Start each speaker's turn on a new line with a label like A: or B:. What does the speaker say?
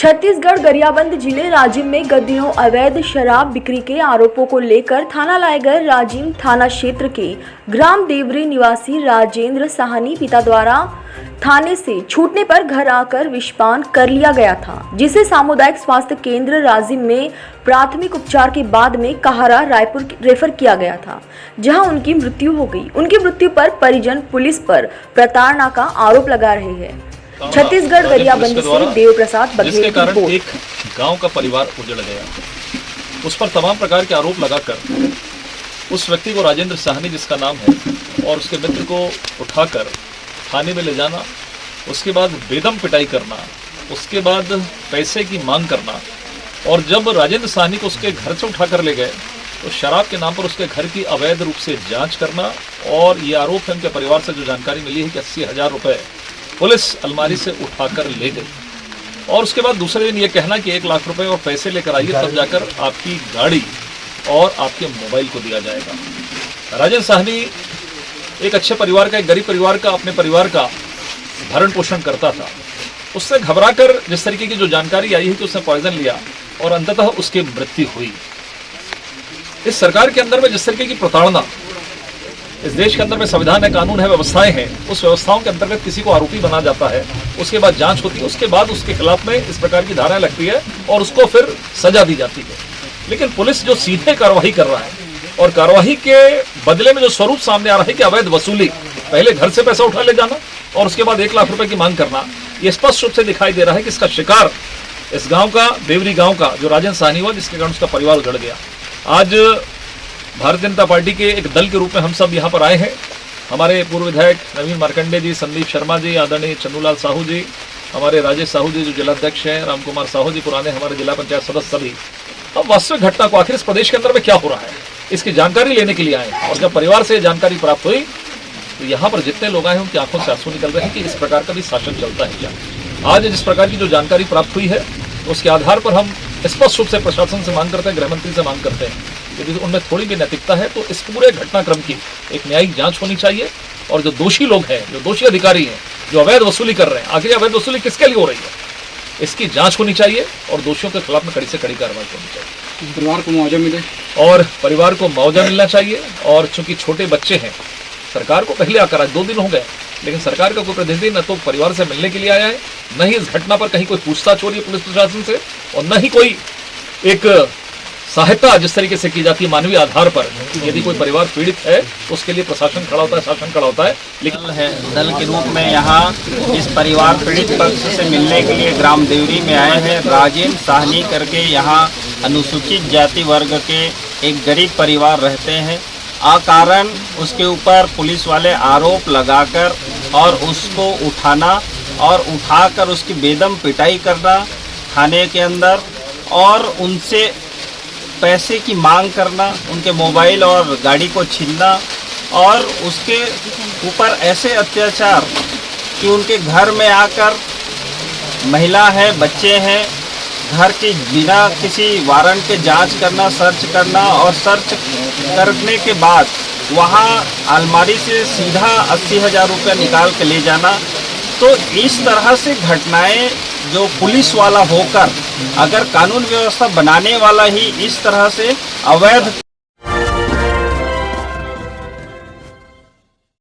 A: छत्तीसगढ़ गरियाबंद जिले राजिम में गत दिनों अवैध शराब बिक्री के आरोपों को लेकर थाना लाए गए राजिम थाना क्षेत्र के ग्राम देवरी निवासी राजेंद्र साहनी पिता द्वारा थाने से छूटने पर घर आकर विषपान कर लिया गया था, जिसे सामुदायिक स्वास्थ्य केंद्र राजिम में प्राथमिक उपचार के बाद में कहारा रायपुर रेफर किया गया था, जहां उनकी मृत्यु हो गई। उनकी मृत्यु पर परिजन पुलिस पर प्रताड़ना का आरोप लगा रहे हैं। छत्तीसगढ़ गरियाबंद से देव प्रसाद बघेल
B: जिसके कारण एक गांव का परिवार उजड़ गया। उस पर तमाम प्रकार के आरोप लगाकर उस व्यक्ति को राजेंद्र साहनी जिसका नाम है और उसके मित्र को उठाकर थाने में ले जाना, उसके बाद बेदम पिटाई करना, उसके बाद पैसे की मांग करना, और जब राजेंद्र साहनी को उसके घर से उठाकर ले गए तो शराब के नाम पर उसके घर की अवैध रूप से जांच करना, और ये आरोप है उनके परिवार से जो जानकारी मिली है कि 80,000 रुपये पुलिस अलमारी से उठाकर ले गई, और उसके बाद दूसरे दिन ये कहना कि 1 लाख रुपए और पैसे लेकर आइए, तब जाकर आपकी गाड़ी और आपके मोबाइल को दिया जाएगा। राजेंद्र साहनी एक अच्छे परिवार का, एक गरीब परिवार का, अपने परिवार का भरण पोषण करता था। उससे घबराकर जिस तरीके की जो जानकारी आई है कि उसने पॉइजन लिया और अंततः उसकी मृत्यु हुई। इस सरकार के अंदर में जिस तरीके की प्रताड़ना, इस देश के अंदर में संविधान है, कानून है, व्यवस्थाएं हैं, उस व्यवस्थाओं के अंतर्गत किसी को आरोपी बना जाता है, उसके बाद जांच होती है, उसके बाद उसके खिलाफ में इस प्रकार की धाराएं लगती है और उसको फिर सजा दी जाती है। लेकिन पुलिस जो सीधे कार्रवाई कर रहा है और कार्रवाई के बदले में जो स्वरूप सामने आ रहा है कि अवैध वसूली, पहले घर से पैसा उठा ले जाना और उसके बाद 1 लाख रुपए की मांग करना, ये स्पष्ट रूप से दिखाई दे रहा है कि इसका शिकार इस गांव का, देवरी गांव का जो राजेंद्र साहनी हुआ, जिसके कारण उसका परिवार उजड़ गया। आज भारतीय जनता पार्टी के एक दल के रूप में हम सब यहाँ पर आए हैं। हमारे पूर्व विधायक नवीन मार्कंडे जी, संदीप शर्मा जी, आदरणीय चन्नूलाल साहू जी, हमारे राजेश साहू जी जो जिलाध्यक्ष हैं, राम कुमार साहू जी पुराने हमारे जिला पंचायत सदस्य, सभी अब वास्तविक घटना को, आखिर इस प्रदेश के अंदर में क्या हो रहा है, इसकी जानकारी लेने के लिए आए। और जब परिवार से जानकारी प्राप्त हुई तो यहाँ पर जितने लोग आए हैं उनकी आंखों से आंसू निकल रहे हैं कि इस प्रकार का भी शासन चलता है क्या। आज जिस प्रकार की जो जानकारी प्राप्त हुई है तो उसके आधार पर हम स्पष्ट रूप से प्रशासन से मांग करते हैं, गृह मंत्री से मांग करते हैं, यदि उनमें थोड़ी भी नैतिकता है तो इस पूरे घटनाक्रम की एक न्यायिक जांच होनी चाहिए, और जो दोषी लोग हैं, जो दोषी अधिकारी हैं, जो अवैध वसूली कर रहे हैं, आखिर अवैध वसूली किसके लिए हो रही है, इसकी जांच होनी चाहिए और दोषियों के खिलाफ में कड़ी से कड़ी कार्रवाई होनी चाहिए।
C: परिवार को मुआवजा मिले, और
B: परिवार को मुआवजा मिलना चाहिए। और चूंकि छोटे बच्चे हैं, सरकार को पहले आकर आज 2 दिन हो गए, लेकिन सरकार का कोई प्रतिनिधि न तो परिवार से मिलने के लिए आया है, न ही इस घटना पर कहीं कोई पूछताछ हो रही है पुलिस प्रशासन से, और न ही कोई एक सहायता जिस तरीके से की जाती है मानवीय आधार पर। यदि कोई परिवार पीड़ित है तो उसके लिए प्रशासन खड़ा होता है, शासन खड़ा होता है।
D: लेकिन दल के रूप में यहाँ इस परिवार पीड़ित पक्ष से मिलने के लिए ग्राम देवरी में आए हैं। राजेंद्र साहनी करके यहाँ अनुसूचित जाति वर्ग के एक गरीब परिवार रहते हैं। अकारण उसके ऊपर पुलिस वाले आरोप लगाकर और उसको उठाना और उठाकर उसकी बेदम पिटाई करना थाने के अंदर, और उनसे पैसे की मांग करना, उनके मोबाइल और गाड़ी को छीनना, और उसके ऊपर ऐसे अत्याचार कि उनके घर में आकर महिला है, बच्चे हैं, घर के बिना किसी वारंट के जांच करना, सर्च करना, और सर्च करने के बाद वहां अलमारी से सीधा 80,000 रुपये निकाल के ले जाना। तो इस तरह से घटनाएं जो पुलिस वाला होकर अगर कानून व्यवस्था बनाने वाला ही इस तरह से अवैध